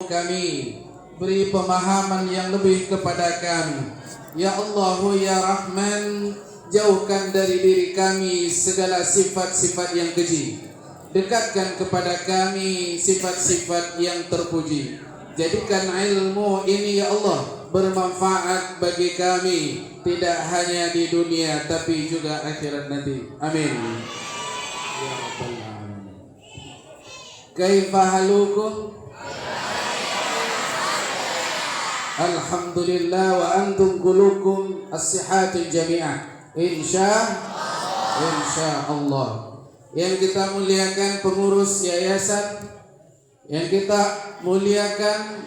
kami, beri pemahaman yang lebih kepada kami. Ya Allah, ya Rahman, jauhkan dari diri kami segala sifat-sifat yang keji. Dekatkan kepada kami sifat-sifat yang terpuji. Jadikan ilmu ini ya Allah bermanfaat bagi kami, tidak hanya di dunia tapi juga akhirat nanti. Amin. Ya Rabbal Alamin. Kaifa halukum? Alhamdulillah wa antum kulukum as-sihatul jami'ah. Insya Allah. Yang kita muliakan pengurus yayasan, yang kita muliakan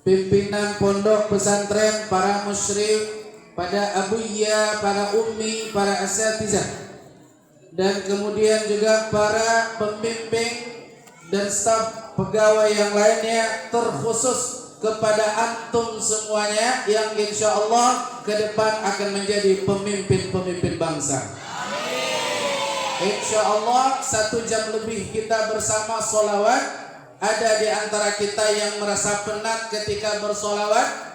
pimpinan pondok pesantren, para musyrif, para abuya, para ummi, para asatizah, dan kemudian juga para pembimbing dan staf pegawai yang lainnya, terkhusus kepada antum semuanya yang insya Allah ke depan akan menjadi pemimpin-pemimpin bangsa. Insya Allah 1 jam lebih kita bersama solawat. Ada di antara kita yang merasa penat ketika bersolawat,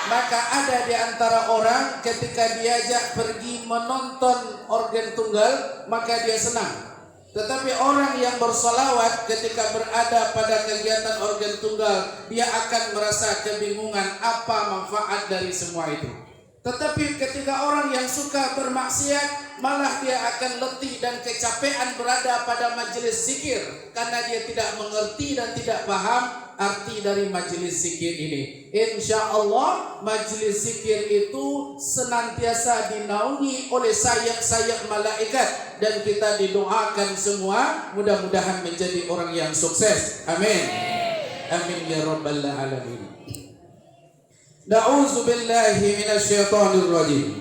maka ada di antara orang ketika diajak pergi menonton organ tunggal maka dia senang. Tetapi orang yang bersolawat ketika berada pada kegiatan organ tunggal, dia akan merasa kebingungan apa manfaat dari semua itu. Tetapi ketika orang yang suka bermaksiat, malah dia akan letih dan kecapean berada pada majelis zikir, karena dia tidak mengerti dan tidak paham arti dari majelis zikir ini. Insya Allah majelis zikir itu senantiasa dinaungi oleh sayap-sayap malaikat, dan kita didoakan semua mudah-mudahan menjadi orang yang sukses. Amin. Amin ya Rabbal Alamin. Na'udzu billahi minasyaitonir rajim.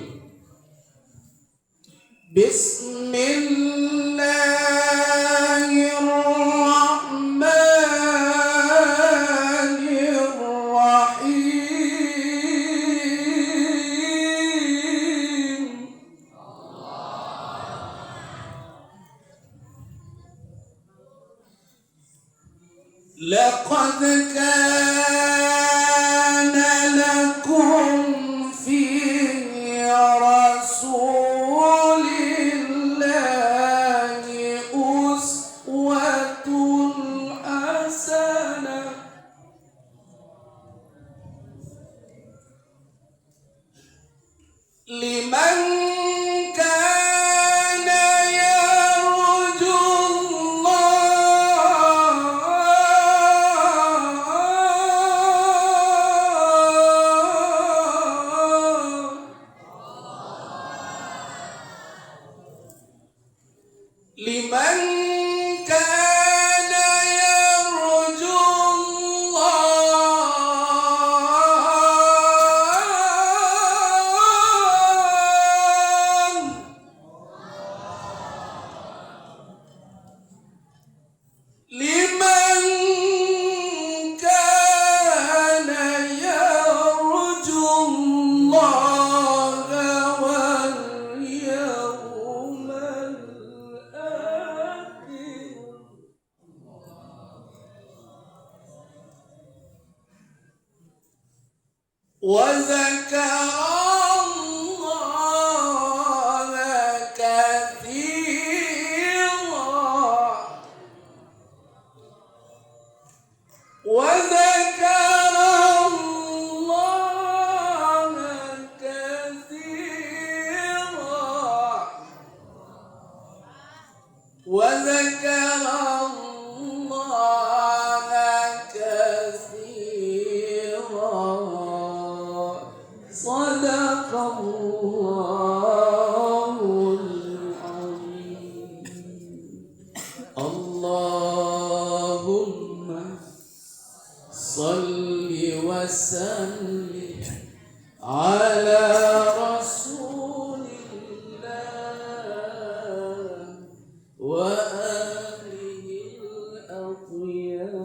Bismillahirrahmanirrahim. Laqad kana lakum fi rasulillahi uswatun hasanah liman kana liman kana yarjullah liman kana yarjullaha wal yawmal akhir wa zakarallaha katsiran وذكر الله كثيرا وذكر الله كثيرا صدق الله العظيم. اللهم صل وسلم على رسول الله وآله الأطيار.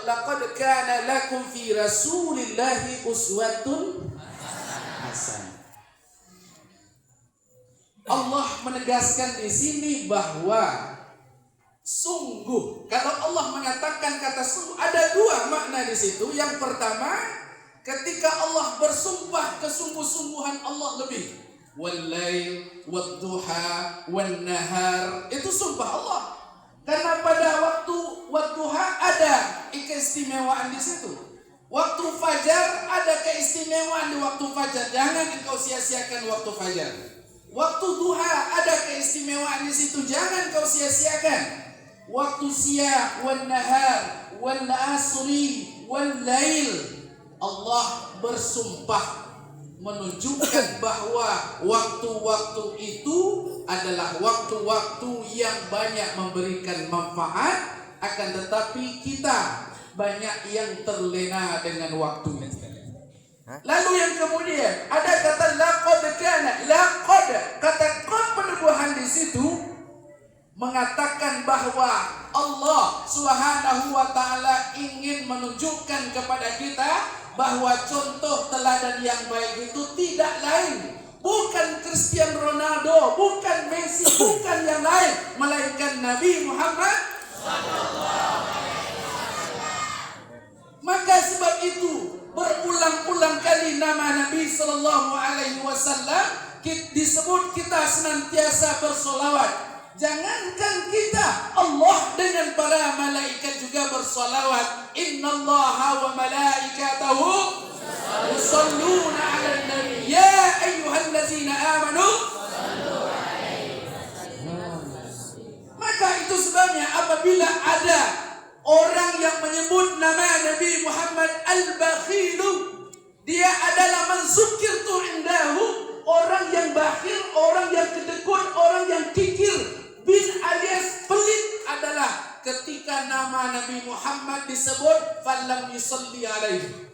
لقد كان لكم في رسول الله أسوة حسنة. Allah menegaskan di sini bahwa Sungguh. Kalau Allah mengatakan kata sungguh, ada dua makna di situ. Yang pertama, ketika Allah bersumpah, kesungguh-sungguhan Allah lebih. Wal-lail, wad-duha, wan-nahar. Itu sumpah Allah. Karena pada waktu wad-duha ada keistimewaan di situ. Waktu fajar ada keistimewaan di waktu fajar. Jangan engkau sia-siakan waktu fajar. Waktu duha ada keistimewaan di situ. Jangan kau sia-siakan. Waktu siang, wan nahar, wal asri, wal lail. Allah bersumpah menunjukkan bahwa waktu-waktu itu adalah waktu-waktu yang banyak memberikan manfaat, akan tetapi kita banyak yang terlena dengan waktu. Lalu yang kemudian ada kata laqad kana, laqad, kata qad penubuhan di situ mengatakan bahwa Allah Subhanahu wa taala ingin menunjukkan kepada kita bahwa contoh teladan yang baik itu tidak lain, bukan Cristiano Ronaldo, bukan Messi, bukan yang lain, melainkan Nabi Muhammad sallallahu alaihi wasallam. Maka sebab itu berulang-ulang kali nama Nabi sallallahu alaihi wasallam disebut, kita senantiasa bersolawat. Jangankan kita, Allah dengan para malaikat juga bersolawat. Innallaha wa malaikatahu yusalluna 'alan nabi ya ayyuhallazina amanu sallu alaihi wasallam. Maka itu sebabnya apabila ada orang yang menyebut nama Nabi Muhammad al-bakhilu, dia adalah man zukirtu indahu, orang yang bakhil, orang yang kedekut, orang yang kikir. Bin alias pelit adalah ketika nama Nabi Muhammad disebut falam yusalli alaihi,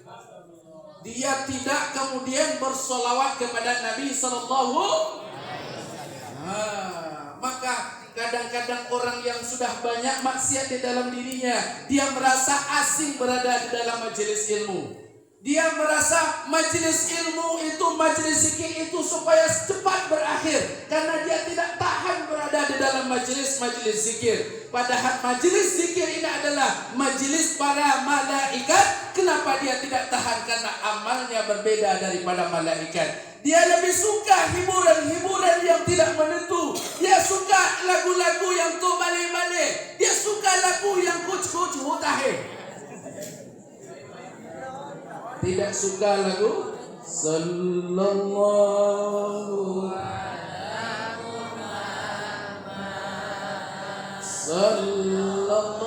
dia tidak kemudian bersolawat kepada Nabi sallallahu alaihi wasallam. Maka kadang-kadang orang yang sudah banyak maksiat di dalam dirinya, dia merasa asing berada di dalam majelis ilmu. Dia merasa majelis ilmu itu, majelis zikir itu supaya cepat berakhir, karena dia tidak tahan berada di dalam majelis zikir. Padahal majelis zikir ini adalah majelis para malaikat. Kenapa dia tidak tahan? Karena amalnya berbeda daripada malaikat. Dia lebih suka hiburan-hiburan yang tidak menentu. Dia suka lagu-lagu yang tu balik-balik. Dia suka lagu yang kuc-kuc hutahe. Tidak suka lagu sallallahu ala Muhammad sallallahu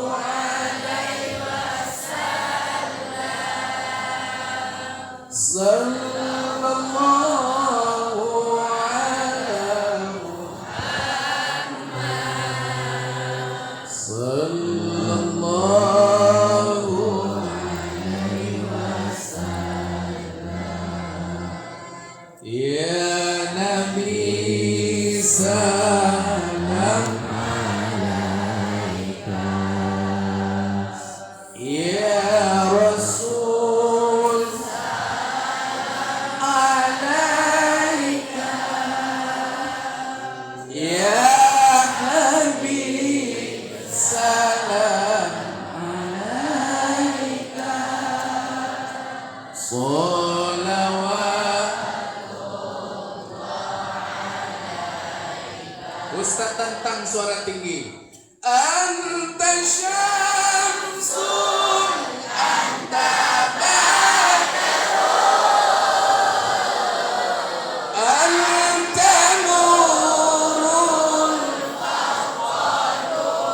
alaihi wasallam sallallahu ala Muhammad sallallahu. Ya Nabi salam alaika, ya Rasul salam alaika, ya Habib salam alaika. Ustaz tantang suara tinggi. Anta syamsun, anta badrun, anta nurun fadluri,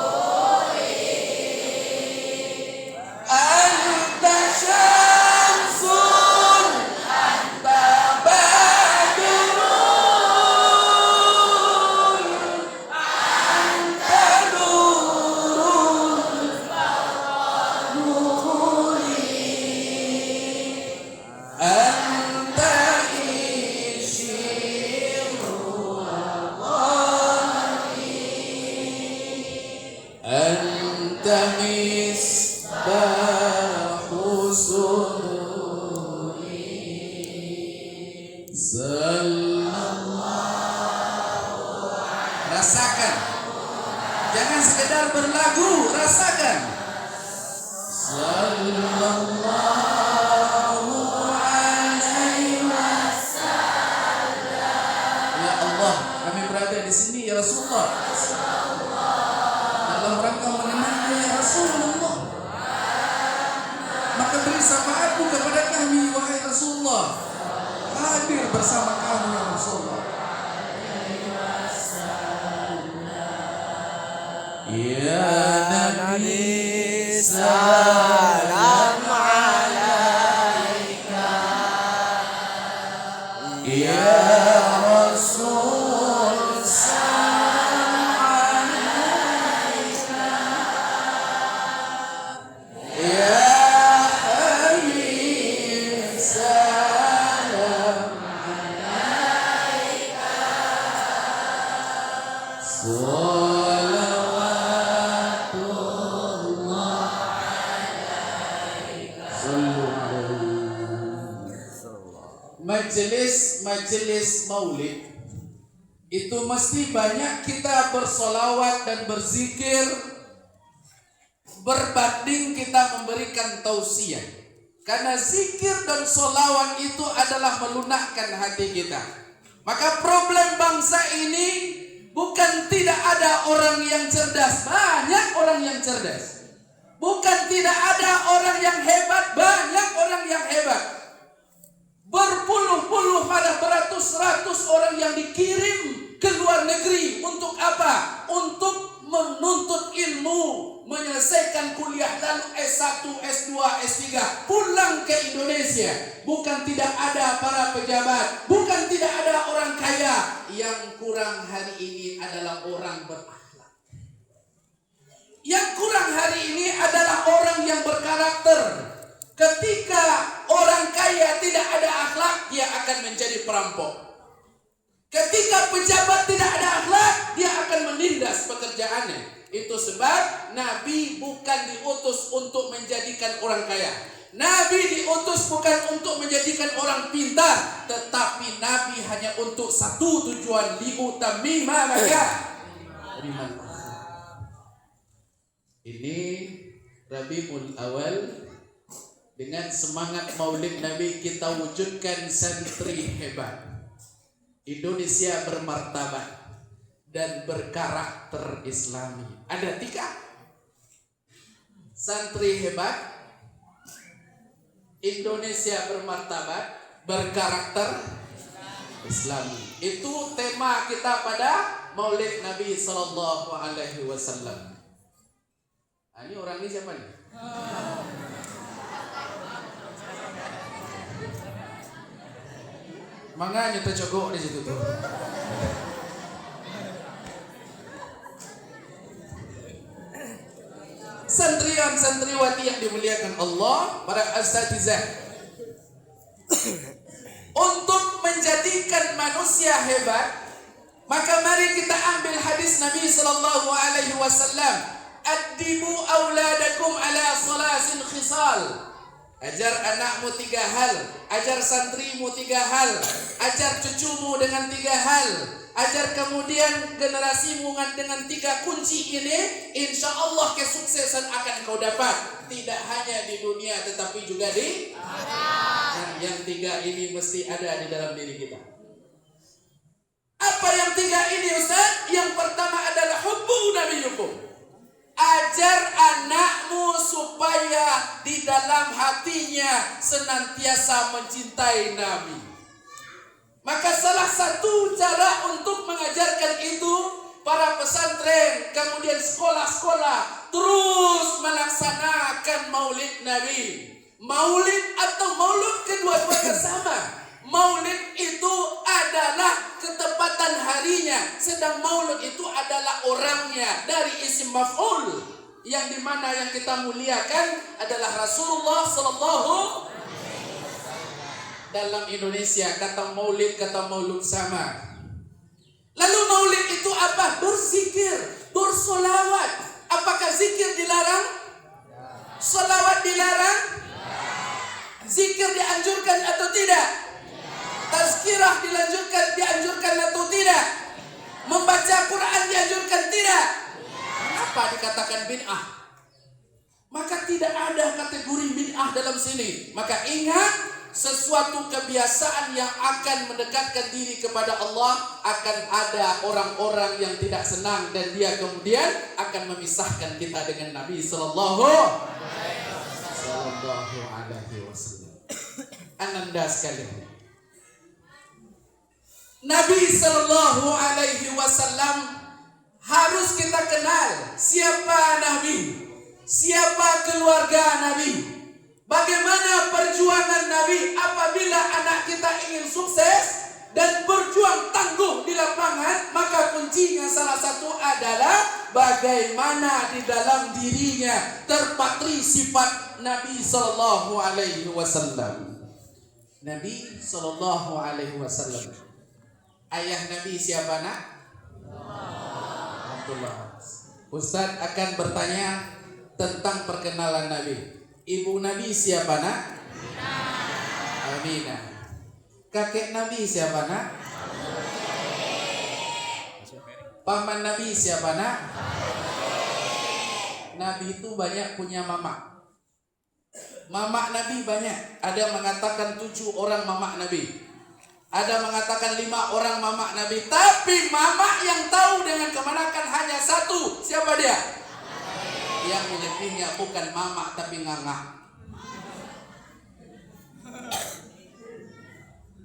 anta syamsun, anta badrun. Rasakan Jangan sekedar berlagu, rasakan. Sallallahu alaihi wasallam. Ya Allah, kami berada di sini ya Rasulullah. Dalam rangka mengenang ya Rasulullah. Maka beri syafaatmu kepada kami wahai Rasulullah. Hadir bersama kami ya Rasulullah. Ya Nabi salam alaika. Ya Rasul salam alaika. Ya Habib salam alaika. Majelis maulid itu mesti banyak kita bersolawat dan berzikir berbanding kita memberikan tausiah. Karena zikir dan solawat itu adalah melunakkan hati kita. Maka problem bangsa ini bukan tidak ada orang yang cerdas, banyak orang yang cerdas. Bukan tidak ada orang yang hebat, banyak orang yang hebat. Berpuluh-puluh pada beratus-ratus orang yang dikirim ke luar negeri. Untuk apa? Untuk menuntut ilmu, menyelesaikan kuliah lalu S1, S2, S3, pulang ke Indonesia. Bukan tidak ada para pejabat, bukan tidak ada orang kaya. Yang kurang hari ini adalah orang berakhlak. Yang kurang hari ini adalah orang yang berkarakter. Ketika orang kaya tidak ada akhlak, dia akan menjadi perampok. Ketika pejabat tidak ada akhlak, dia akan menindas pekerjaannya. Itu sebab Nabi bukan diutus untuk menjadikan orang kaya. Nabi diutus bukan untuk menjadikan orang pintar, tetapi Nabi hanya untuk satu tujuan, liutamima maka. Ini Rabiul Awal. Dengan semangat maulid Nabi kita wujudkan santri hebat. Indonesia bermartabat dan berkarakter Islami. Ada 3. Santri hebat, Indonesia bermartabat, berkarakter Islami. Itu tema kita pada maulid Nabi Sallallahu Alaihi Wasallam. Ini orang ini siapa nih? Makanya tercogok di situ tuh. Santriwan santriwati yang dimuliakan Allah, para asatizah. Untuk menjadikan manusia hebat, maka mari kita ambil hadis Nabi sallallahu alaihi wasallam, "Addibu auladakum ala salasin khisal." Ajar anakmu 3 hal, ajar santrimu 3 hal, ajar cucumu dengan 3 hal, ajar kemudian generasimu dengan 3 kunci ini, insya Allah kesuksesan akan kau dapat. Tidak hanya di dunia tetapi juga di akhirat. Dan yang 3 ini mesti ada di dalam diri kita. Apa yang 3 ini Ustaz? Yang pertama adalah hubbu nabiyukum. Ajar anakmu supaya di dalam hatinya senantiasa mencintai Nabi. Maka salah satu cara untuk mengajarkan itu, para pesantren, kemudian sekolah-sekolah terus melaksanakan maulid Nabi. Maulid atau maulud kedua-duanya sama. Maulid itu adalah ketepatan harinya, sedang maulud itu adalah orangnya, dari isim maf'ul, yang dimana yang kita muliakan adalah Rasulullah sallallahu. Dalam Indonesia kata maulud sama. Lalu maulid itu apa? Berzikir, bersolawat. Apakah zikir dilarang? Solawat dilarang? Zikir dianjurkan atau tidak? Tazkirah dianjurkan atau tidak? Membaca Quran dianjurkan tidak? Apa dikatakan bid'ah? Maka tidak ada kategori bid'ah dalam sini. Maka ingat, sesuatu kebiasaan yang akan mendekatkan diri kepada Allah, akan ada orang-orang yang tidak senang dan dia kemudian akan memisahkan kita dengan Nabi sallallahu alaihi wasallam. Ananda sekalian, Nabi sallallahu alaihi wasallam harus kita kenal siapa Nabi, siapa keluarga Nabi. Bagaimana perjuangan Nabi apabila anak kita ingin sukses dan berjuang tangguh di lapangan, maka kuncinya salah satu adalah bagaimana di dalam dirinya terpatri sifat Nabi sallallahu alaihi wasallam. Nabi sallallahu alaihi wasallam. Ayah Nabi siapa, Nak? Abdullah. Ustaz akan bertanya tentang perkenalan Nabi. Ibu Nabi siapa, Nak? Aminah. Kakek Nabi siapa, Nak? Paman Nabi siapa, Nak? Nabi itu banyak punya mama. Mama Nabi banyak. Ada mengatakan 7 orang mama Nabi. Ada mengatakan 5 orang mama Nabi. Tapi mama yang tahu dengan kemenakan hanya 1. Siapa dia? Yang menyebutnya bukan mama tapi nganga.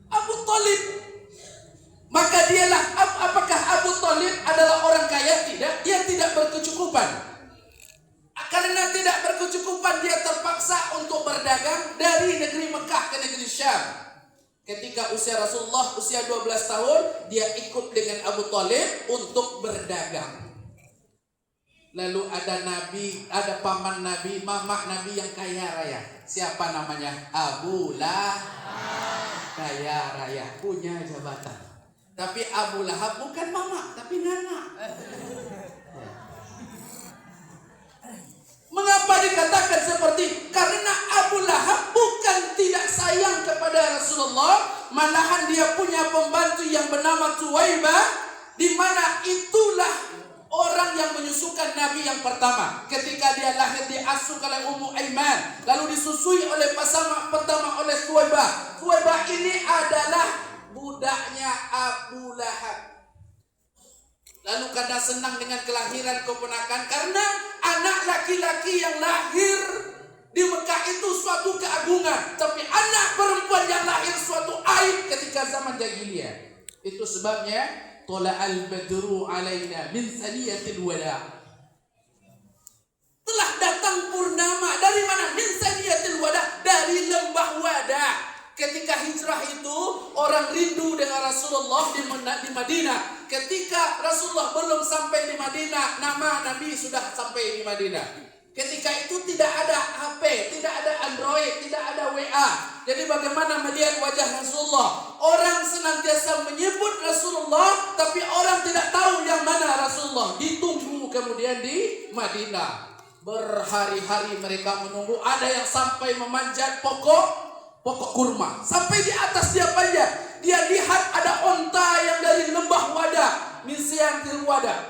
Abu Thalib. Maka dialah, apakah Abu Thalib adalah orang kaya? Tidak. Dia tidak berkecukupan. Karena tidak berkecukupan, dia terpaksa untuk berdagang dari negeri Mekah ke negeri Syam. Ketika usia Rasulullah usia 12 tahun, dia ikut dengan Abu Thalib untuk berdagang. Lalu ada Nabi, ada paman Nabi, mama Nabi yang kaya raya. Siapa namanya? Abu Lahab. Kaya raya, punya jabatan. Tapi Abu Lahab bukan mama, tapi nana. Mengapa dikatakan seperti? Karena Abu Lahab bukan tidak sayang kepada Rasulullah, malahan dia punya pembantu yang bernama Tuwaibah, di mana itulah orang yang menyusukan Nabi yang pertama. Ketika dia lahir diasuh oleh Ummu Aiman, lalu disusui oleh pasangan pertama oleh Tuwaibah. Tuwaibah ini adalah budaknya Abu Lahab. Lalu karena senang dengan kelahiran keponakan, karena anak laki-laki yang lahir di Mekah itu suatu keagungan, tapi anak perempuan yang lahir suatu aib ketika zaman jahiliyah. Itu sebabnya Tola'al badru alaina min saniyatil wada. Telah datang purnama. Dari mana? Min saniyatil wada. Dari lembah Wada. Ketika hijrah itu, orang rindu dengan Rasulullah di Madinah. Ketika Rasulullah belum sampai di Madinah, nama Nabi sudah sampai di Madinah. Ketika itu tidak ada HP, tidak ada Android, tidak ada WA. Jadi bagaimana melihat wajah Rasulullah? Orang senantiasa menyebut Rasulullah, tapi orang tidak tahu yang mana Rasulullah. Ditunggu kemudian di Madinah. Berhari-hari mereka menunggu. Ada yang sampai memanjat pokok kurma. Sampai di atas dia panjat. Dia lihat ada onta yang dari lembah Wada, Misyantil Wada.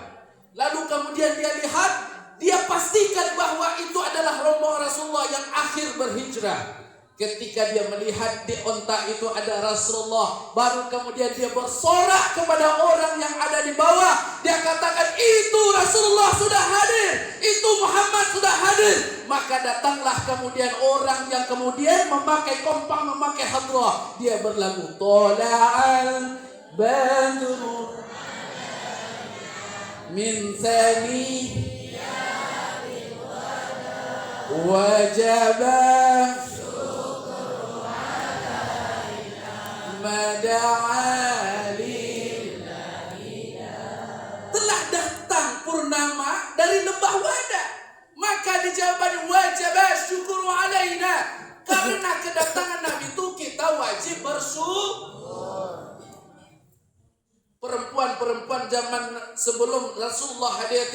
Lalu kemudian dia lihat, dia pastikan bahwa itu adalah rombongan Rasulullah yang akhir berhijrah. Ketika dia melihat di onta itu ada Rasulullah, baru kemudian dia bersorak kepada orang yang ada di bawah. Dia katakan, itu Rasulullah sudah hadir, itu Muhammad sudah hadir. Maka datanglah kemudian orang yang kemudian memakai kompang, memakai hadrah. Dia berlagu, Tola'al badru min sani wajabah telah datang purnama dari lembah Wada. Maka dijawab wajib syukur alaina. Karena kedatangan Nabi itu kita wajib bersyukur. Perempuan-perempuan zaman sebelum Rasulullah hadir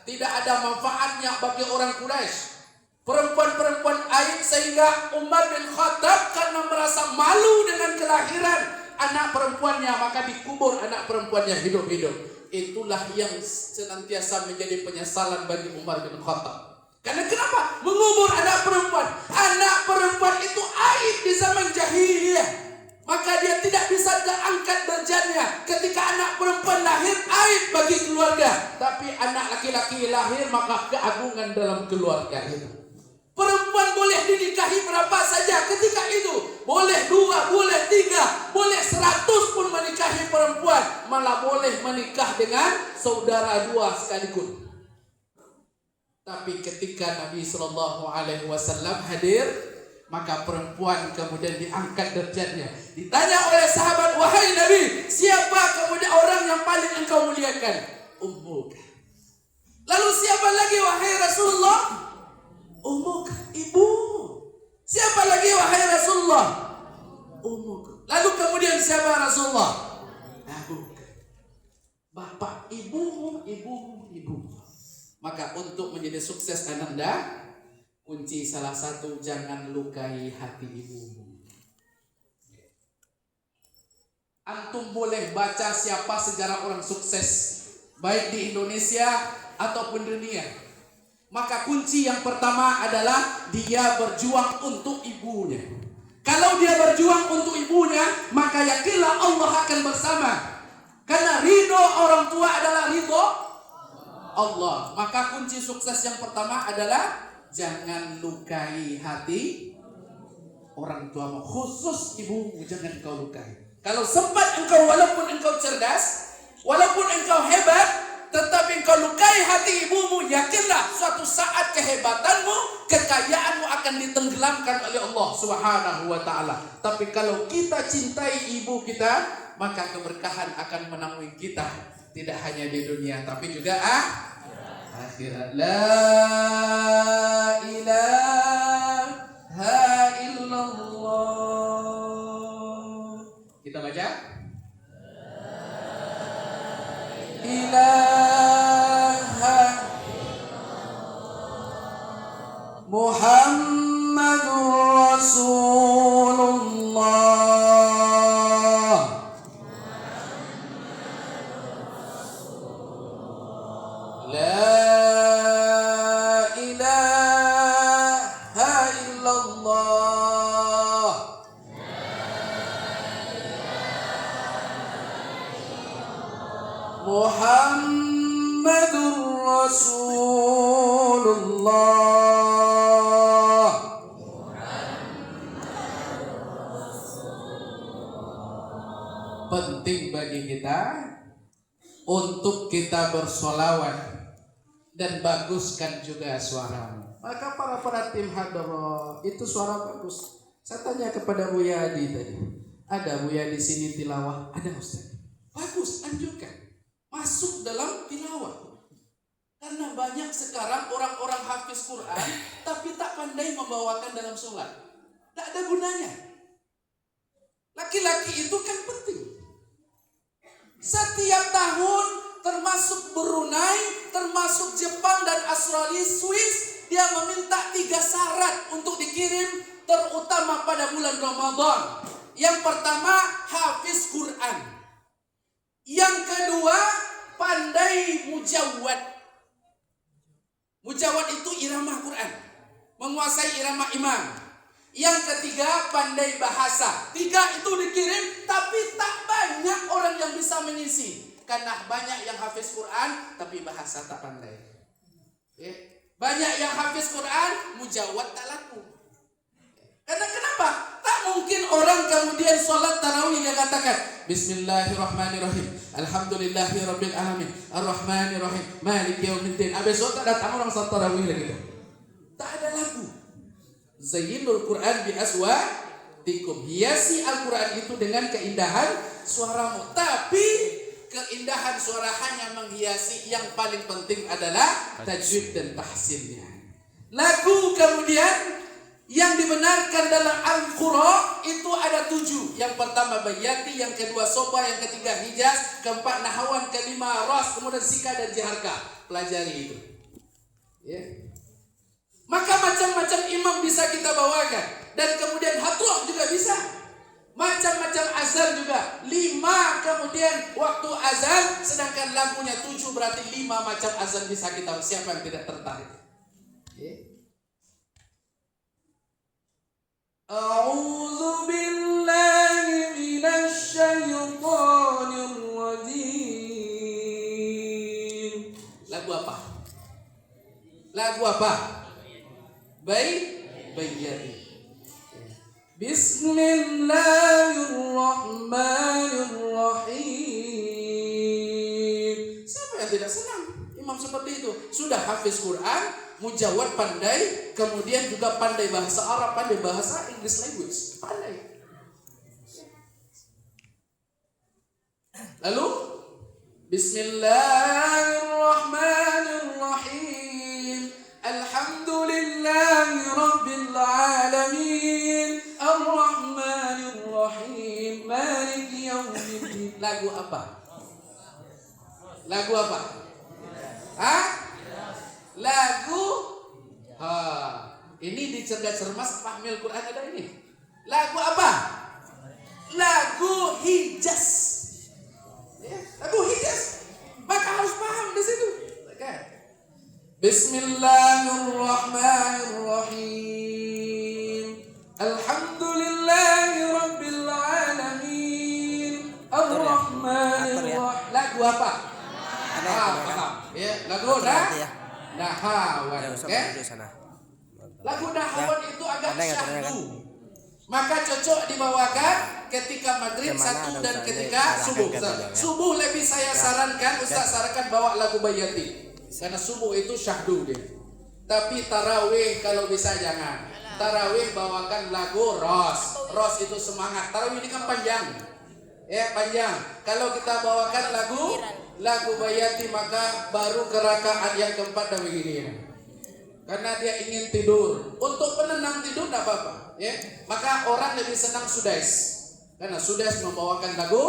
tidak ada manfaatnya bagi orang Quraisy. Perempuan-perempuan aib, sehingga Umar bin Khattab karena merasa malu dengan kelahiran anak perempuannya, maka dikubur anak perempuannya hidup-hidup. Itulah yang senantiasa menjadi penyesalan bagi Umar bin Khattab. Karena kenapa? Mengubur anak perempuan. Anak perempuan itu aib di zaman jahiliyah. Maka dia tidak bisa diangkat derajatnya. Ketika anak perempuan lahir, aib bagi keluarga. Tapi anak laki-laki lahir, maka keagungan dalam keluarga itu. Perempuan boleh dinikahi berapa saja ketika itu. Boleh 2, boleh 3, boleh 100 pun menikahi perempuan. Malah boleh menikah dengan saudara 2 sekalipun. Tapi ketika Nabi SAW hadir, maka perempuan kemudian diangkat derajatnya. Ditanya oleh sahabat, wahai Nabi, siapa kemudian orang yang paling engkau muliakan? Ummuk. Lalu siapa lagi wahai Rasulullah? Ummuk, ibu. Siapa lagi wahai Rasulullah? Ummuk. Lalu kemudian siapa Rasulullah? Abuk. Bapak ibumu, ibumu, ibumu. Maka untuk menjadi sukses Ananda, kunci salah satu, jangan lukai hati ibumu. Antum boleh baca siapa sejarah orang sukses, baik di Indonesia ataupun dunia. Maka kunci yang pertama adalah dia berjuang untuk ibunya. Kalau dia berjuang untuk ibunya, maka yakinlah Allah akan bersama. Karena ridho orang tua adalah ridho Allah. Maka kunci sukses yang pertama adalah jangan lukai hati orang tuamu, khusus ibumu jangan kau lukai. Kalau sempat engkau, walaupun engkau cerdas, walaupun engkau hebat, tetapi engkau lukai hati ibumu, yakinlah suatu saat kehebatanmu, kekayaanmu akan ditenggelamkan oleh Allah Subhanahu wa ta'ala. Tapi kalau kita cintai ibu kita, maka keberkahan akan menemui kita, tidak hanya di dunia tapi juga akhirat. La ilaha illallah. Kita baca. Ilaha Muhammadur Rasulullah. La Muhammadur Rasulullah. Penting bagi kita untuk kita bersolawat dan baguskan juga suaramu. Maka para tim hadroh itu suara bagus. Saya tanya kepada Buya Adi tadi, ada Buya di sini tilawah? Ada Ustaz. Bagus, anjurkan masuk dalam tilawah. Karena banyak sekarang orang-orang hafiz Quran tapi tak pandai membawakan dalam sholat. Tak ada gunanya. Laki-laki itu kan penting. Setiap tahun, termasuk Brunei, termasuk Jepang dan Australia, Swiss, dia meminta 3 syarat untuk dikirim, terutama pada bulan Ramadan. Yang pertama, hafiz Quran. Yang kedua, pandai mujawwad. Mujawwad itu irama Quran, menguasai irama imam. Yang ketiga, pandai bahasa. 3 itu dikirim, tapi tak banyak orang yang bisa mengisi. Karena banyak yang hafiz Quran, tapi bahasa tak pandai. Banyak yang hafiz Quran, mujawwad tak laku. Karena kenapa? Tak mungkin orang kemudian sholat tarawih dia katakan Bismillahirrahmanirrahim, Alhamdulillahirabbil alamin, Arrahmanirrahim, Maliki yaumiddin. Besok tak datang orang sholat tarawih lagi. Tak ada lagu. Zayyinul Quran bi aswatikum. Hiasi Al-Quran itu dengan keindahan suaramu. Tapi keindahan suara hanya menghiasi, yang paling penting adalah tajwid dan tahsinnya. Lagu kemudian yang dibenarkan dalam Al-Qur'an itu ada 7. Yang pertama bayati, yang kedua soba, yang ketiga hijaz, keempat nahawan, kelima ras, kemudian sika dan jaharka. Pelajari itu. Ya. Maka macam-macam imam bisa kita bawakan. Dan kemudian hatroh juga bisa. Macam-macam azan juga. 5 kemudian waktu azan, sedangkan lagunya 7, berarti 5 macam azan bisa kita. Siapa yang tidak tertarik? A'udzu billahi minasy syaithanir rajim. Lagu apa? Lagu apa? Bayyati. Bismillahirrahmanirrahim. Siapa yang tidak senang imam seperti itu? Sudah hafiz Quran, mujawad pandai, kemudian juga pandai bahasa Arab, pandai bahasa English language, pandai. Lalu Bismillahirrahmanirrahim. Alhamdulillahi rabbil alamin. Ar-Rahmanir-Rahim. Maliki yaumiddin. Lagu apa? Lagu apa? Hah? Lagu ini di Cerdas Cermas Fahmil Quran ada ini. Lagu apa? Lagu Hijaz. Ya, lagu Hijaz. Maka harus paham di situ. Bismillahirrahmanirrahim. Alhamdulillahi rabbil alamin. Ar-Rahmanir-Rahim. Lagu apa? Paham. Ya, lagu Nahwan. Oke. Lagu Nahwan itu agak syahdu. Maka cocok dibawakan ketika maghrib 1 dan ketika subuh. Subuh lebih saya sarankan, Ustaz sarankan bawa lagu Bayyati. Karena subuh itu syahdu dia. Tapi tarawih kalau bisa jangan. Tarawih bawakan lagu Ros. Ros itu semangat. Tarawih ini kan panjang. Ya, panjang. Kalau kita bawakan lagu Bayyati, maka baru ke rakaat yang keempat dan begini. Karena dia ingin tidur. Untuk penenang tidur tidak apa-apa. Ya, maka orang lebih senang Sudais. Karena Sudais membawakan lagu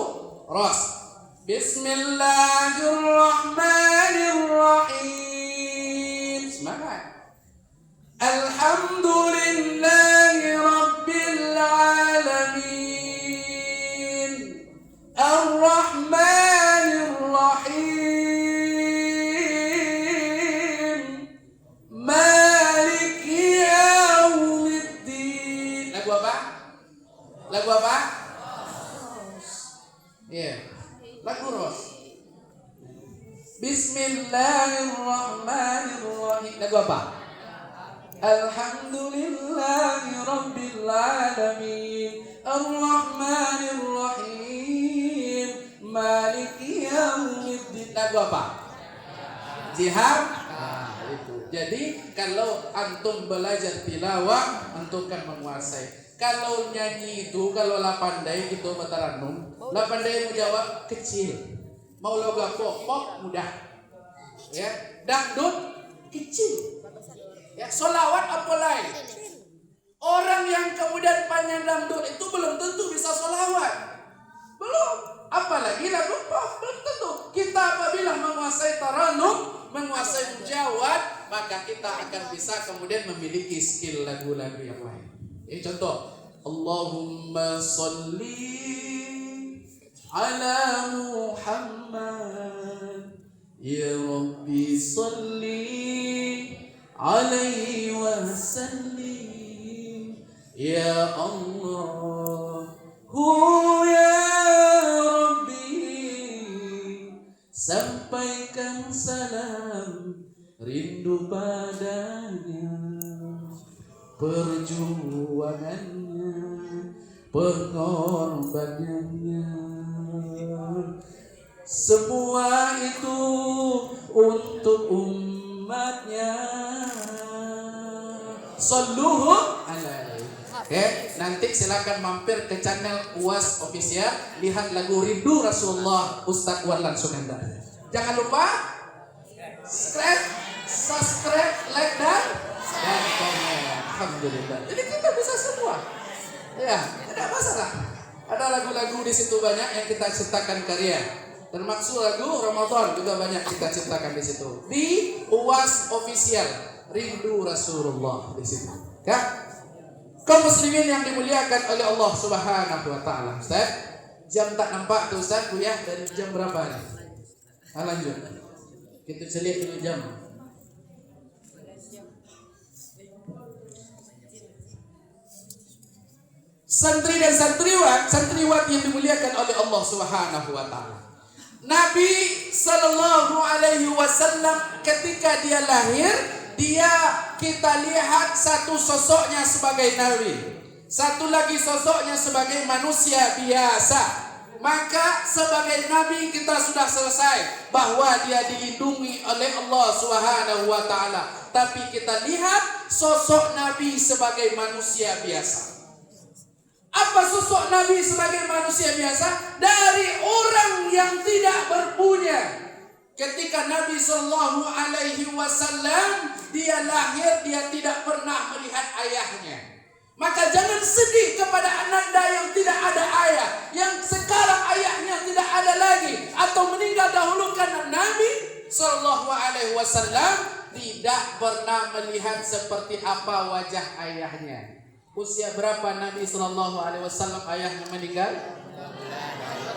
Ros. Bismillahirrahmanirrahim. Semangat. Alhamdulillahi rabbil alamin. Ar-Rahmanir-Rahim. Maliki yaumiddin. Lagu apa? Lagu apa? Iya. Lagu Ros. Bismillahirrahmanirrahim. Lagu apa? Alhamdulillahi rabbil alamin. Ar-Rahmanir-Rahim. Maliki yaumiddin. Lagu apa? Jihad. Itu. Jadi kalau antum belajar tilawah, antum kan menguasai. Kalau nyanyi itu, kalau la pandai itu bataranum, la pandai menjawab kecil. Mau loga pop mudah. Ya, dangdut kecil. Ya, solawat apa lain? Orang yang kemudian pandai dangdut itu belum tentu bisa solawat. Belum. Apalagi lagu pop, belum tentu. Kita apabila menguasai taranum, menguasai mujawad, maka kita akan bisa kemudian memiliki skill lagu-lagu yang lain. Ini contoh. Allahumma salli ala Muhammad. Ya Rabbi salli alaihi wa sallim. Ya Allah ya Rabbi, sampaikan salam rindu padanya, perjuangannya, pengorbanannya, semua itu untuk umatnya. Salluhu alaihi. Oke, nanti silakan mampir ke channel UAS Official, lihat lagu Rindu Rasulullah Ustaz Warlan Suganda. Jangan lupa subscribe, like dan komen. Alhamdulillah. Jadi kita bisa semua. Ya, tidak masalah. Ada lagu-lagu di situ banyak yang kita ciptakan karya. Termasuk lagu Ramadan juga banyak kita ciptakan di situ. Di UAS Official Rindu Rasulullah di situ. Ya. Kaum muslimin yang dimuliakan oleh Allah Subhanahu wa taala. Ustaz, jam tak nampak tuh Ustaz, Buya, dari jam berapa nih? Lanjut. Kita celik dulu jam. Santri dan santriwati yang dimuliakan oleh Allah Subhanahu wa taala. Nabi sallallahu alaihi wasallam ketika dia lahir, kita lihat satu sosoknya sebagai nabi, satu lagi sosoknya sebagai manusia biasa. Maka sebagai nabi kita sudah selesai bahwa dia dilindungi oleh Allah Subhanahu wa taala. Tapi kita lihat sosok nabi sebagai manusia biasa. Apa sosok nabi sebagai manusia biasa? Dari orang yang tidak berpunya. Ketika Nabi sallallahu alaihi wasallam dia lahir, dia tidak pernah melihat ayahnya. Maka jangan sedih kepada ananda yang tidak ada ayah, yang sekarang ayahnya tidak ada lagi atau meninggal dahulu, karena Nabi sallallahu alaihi wasallam tidak pernah melihat seperti apa wajah ayahnya. Usia berapa Nabi sallallahu alaihi wasallam ayahnya meninggal?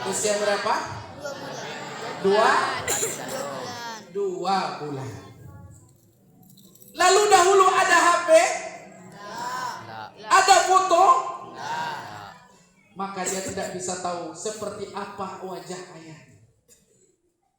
Usia berapa? 2 bulan. Lalu dahulu ada HP? Ada foto? Maka dia tidak bisa tahu seperti apa wajah ayahnya.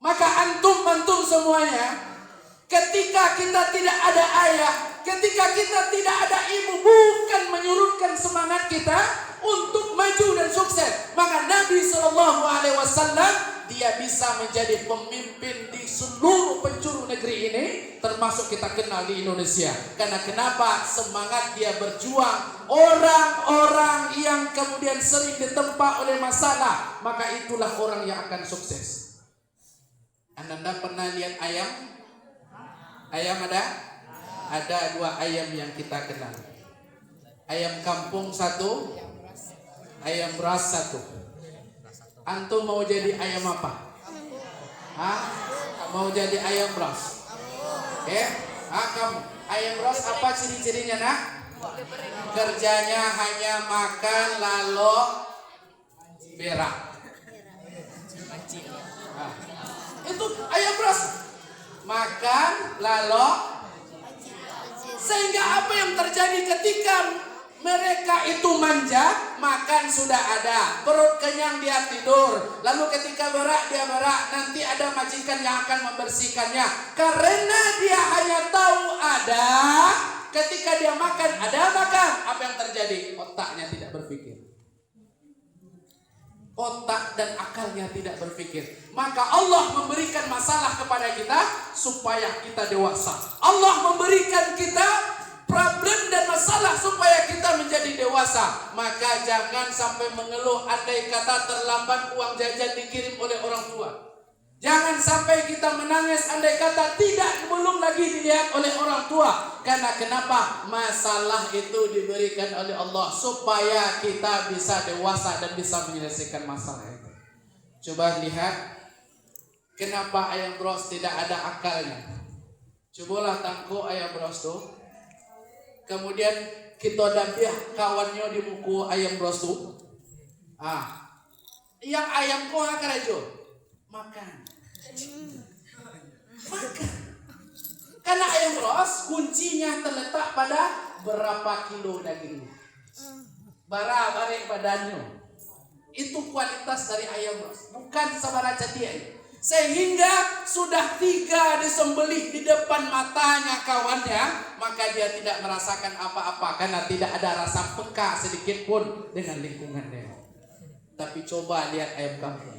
Maka antum semuanya, ketika kita tidak ada ayah, ketika kita tidak ada ibu, bukan menyurutkan semangat kita untuk maju dan sukses. Maka Nabi sallallahu alaihi wasallam dia bisa menjadi pemimpin di seluruh penjuru negeri ini, termasuk kita kenal di Indonesia. Karena kenapa? Semangat dia berjuang. Orang-orang yang kemudian sering ditempa oleh masalah, maka itulah orang yang akan sukses. Anda pernah lihat ayam? Ayam ada? Ada 2 ayam yang kita kenal. Ayam kampung 1, ayam beras 1. Antum mau jadi ayam apa? Mau jadi ayam beras? Kamu ayam beras apa ciri-cirinya nak? Kerjanya hanya makan lalu berak. Itu ayam beras. Makan lalu, sehingga apa yang terjadi ketika mereka itu manja, makan sudah ada, perut kenyang dia tidur, lalu ketika berak dia berak, nanti ada majikan yang akan membersihkannya. Karena dia hanya tahu ada, ketika dia makan, ada makan. Apa yang terjadi? Otaknya tidak berpikir. Otak dan akalnya tidak berpikir. Maka Allah memberikan masalah kepada kita supaya kita dewasa. Allah memberikan kita problem dan masalah supaya kita menjadi dewasa. Maka jangan sampai mengeluh andai kata terlambat uang jajan dikirim oleh orang tua. Jangan sampai kita menangis andai kata belum lagi dilihat oleh orang tua. Karena kenapa? Masalah itu diberikan oleh Allah supaya kita bisa dewasa dan bisa menyelesaikan masalah itu. Coba lihat kenapa ayam bros tidak ada akalnya. Cobalah tangkuk ayam bros tuh. Kemudian kita dampih kawannya di buku ayam bros tuh. Yang ayam ko akarajo makan. Karena ayam bros kuncinya terletak pada berapa kilo dagingnya, berapa badannya. Itu kualitas dari ayam bros, bukan sabaraja dia. Sehingga sudah 3 disembelih di depan matanya kawannya, maka dia tidak merasakan apa-apa karena tidak ada rasa peka sedikit pun dengan lingkungannya. Tapi coba lihat ayam kampung.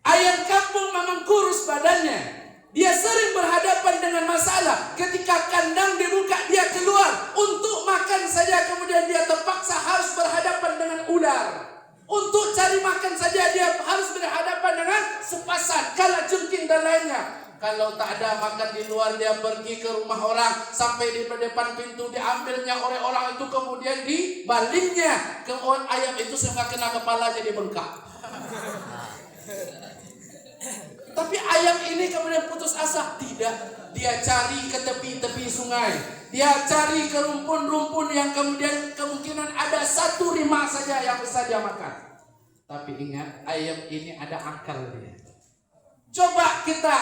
Ayam kampung memang kurus badannya. Dia sering berhadapan dengan masalah. Ketika kandang dibuka, dia keluar untuk makan saja, kemudian dia terpaksa harus berhadapan dengan ular. Untuk cari makan saja dia harus berhadapan dengan sepasan, kalajengking dan lainnya. Kalau tak ada makan di luar, dia pergi ke rumah orang, sampai di depan pintu diambilnya oleh orang itu, kemudian dibalingnya ke ayam itu sehingga kena kepala jadi bengkak. Tapi ayam ini kemudian putus asa. Tidak, dia cari ke tepi-tepi sungai. Dia cari ke rumpun-rumpun yang kemudian kemungkinan ada satu rimah saja yang bisa dia makan. Tapi ingat, ayam ini ada akalnya. Coba kita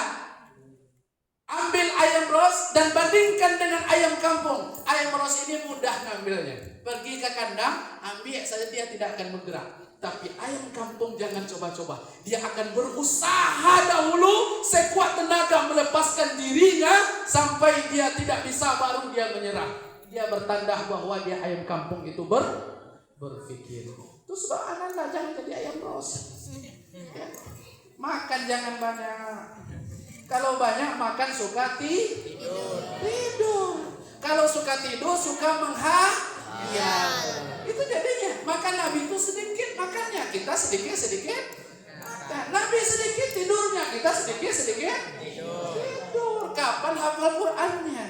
ambil ayam ros dan bandingkan dengan ayam kampung. Ayam ros ini mudah ngambilnya. Pergi ke kandang, ambil saja, dia tidak akan bergerak. Tapi ayam kampung jangan coba-coba. Dia akan berusaha dahulu sekuat tenaga melepaskan dirinya sampai dia tidak bisa, baru dia menyerah. Dia bertanda bahwa dia ayam kampung itu berpikir. Itu sebab anak-anak jangan jadi ayam ros. Ya. Makan jangan banyak. Kalau banyak makan suka tidur. Kalau suka tidur suka menghayal. Itu jadinya makan Nabi itu sedikit makannya, kita sedikit makan. Nabi sedikit tidurnya, kita sedikit tidur. Kapan hafal Qur'annya?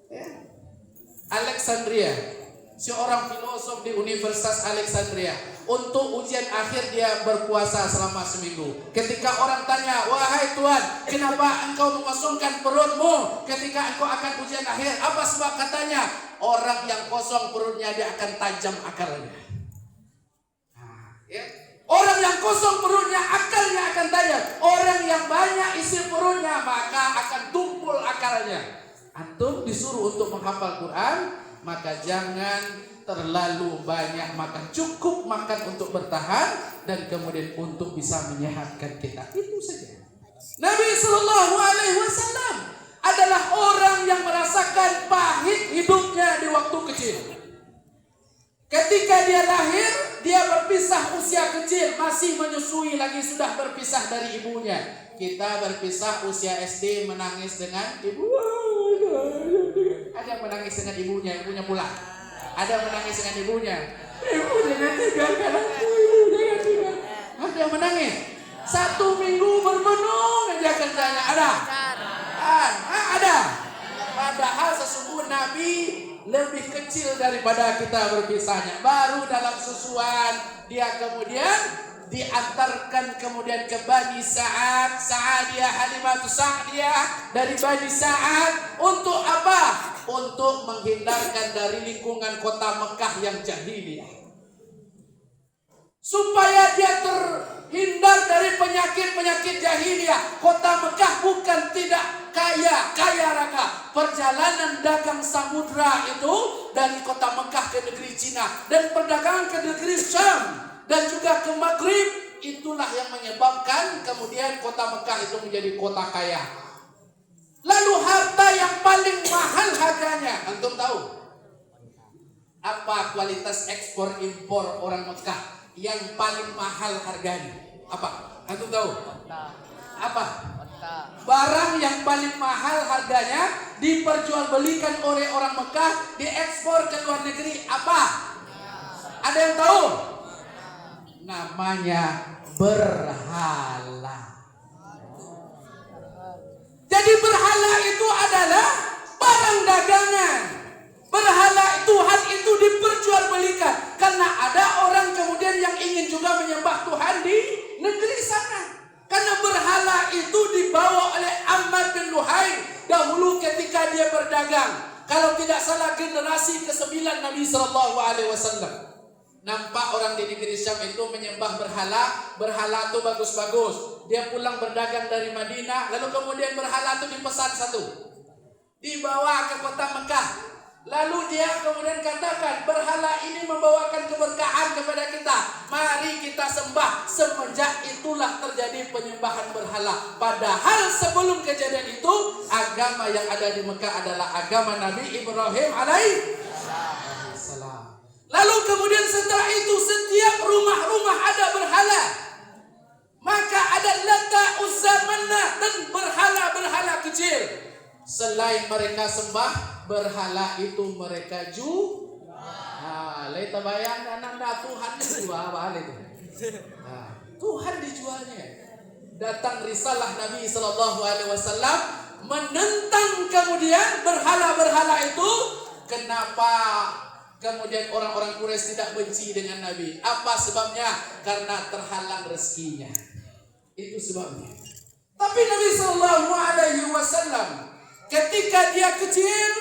Ya. Alexandria, seorang filosof di Universitas Alexandria, untuk ujian akhir dia berpuasa selama seminggu. Ketika orang tanya, wahai Tuhan, kenapa engkau mengosongkan perutmu ketika engkau akan ujian akhir? Apa sebab? Katanya, orang yang kosong perutnya dia akan tajam akalnya. Ya. Orang yang kosong perutnya akalnya akan tajam. Orang yang banyak isi perutnya maka akan tumpul akalnya. Antum disuruh untuk menghafal Quran, maka jangan terlalu banyak makan, cukup makan untuk bertahan dan kemudian untuk bisa menyehatkan kita. Itu saja. Nabi Shallallahu Alaihi Wasallam adalah orang yang merasakan pahit hidupnya di waktu kecil. Ketika dia lahir, dia berpisah usia kecil, masih menyusui lagi, sudah berpisah dari ibunya. Kita berpisah usia SD, menangis dengan ibu. Ada yang menangis dengan ibunya pulang. Ada yang menangis dengan ibunya. Ibu jangan tinggalkan aku, ibu jangan tinggalkan. Ada yang menangis. 1 minggu bermenung aja kerjanya. Ada. Ada. Padahal sesungguhnya Nabi lebih kecil daripada kita berpisahnya. Baru dalam susuan dia kemudian diantarkan kemudian ke Bani Sa'adiyah, Halimatus Sa'diyah dari Bani Sa'ad. Untuk apa? Untuk menghindarkan dari lingkungan kota Mekah yang jahiliyah, supaya dia terhindar dari penyakit-penyakit jahiliyah. Kota Mekah bukan tidak kaya raka. Perjalanan dagang samudra itu dari kota Mekah ke negeri Cina dan perdagangan ke negeri Syam dan juga ke Maghrib, itulah yang menyebabkan kemudian kota Mekah itu menjadi kota kaya. Lalu harta yang paling mahal harganya, antum tahu? Apa kualitas ekspor impor orang Mekah yang paling mahal harganya? Apa? Antum tahu? Apa? Barang yang paling mahal harganya diperjualbelikan oleh orang Mekah, diekspor ke luar negeri. Apa? Ada yang tahu? Namanya berhala. Jadi berhala itu adalah barang dagangan. Berhala Tuhan itu diperjualbelikan karena ada orang kemudian yang ingin juga menyembah Tuhan di negeri sana. Karena berhala itu dibawa oleh Ammar bin Luhai dahulu ketika dia berdagang. Kalau tidak salah generasi ke-9 Nabi Sallallahu Alaihi Wasallam. Nampak orang di negeri Syam itu menyembah berhala. Berhala itu bagus-bagus. Dia pulang berdagang dari Madinah, lalu kemudian berhala itu dipesan satu, dibawa ke kota Mekah. Lalu dia kemudian katakan, berhala ini membawakan keberkahan kepada kita, mari kita sembah. Semenjak itulah terjadi penyembahan berhala. Padahal sebelum kejadian itu, agama yang ada di Mekah adalah agama Nabi Ibrahim alaihissalam. Lalu kemudian setelah itu setiap rumah-rumah ada berhala. Maka ada Lata, Uzza, Manna dan berhala-berhala kecil. Selain mereka sembah, berhala itu mereka jual. Leta bayang anak Tuhan dijual apa itu? Tuhan dijualnya. Datang risalah Nabi Sallallahu Alaihi Wasallam menentang kemudian berhala-berhala itu. Kenapa kemudian orang-orang Quraisy tidak benci dengan Nabi? Apa sebabnya? Karena terhalang rezekinya. Itu sebabnya. Tapi Nabi Sallallahu Alaihi Wasallam ketika dia kecil,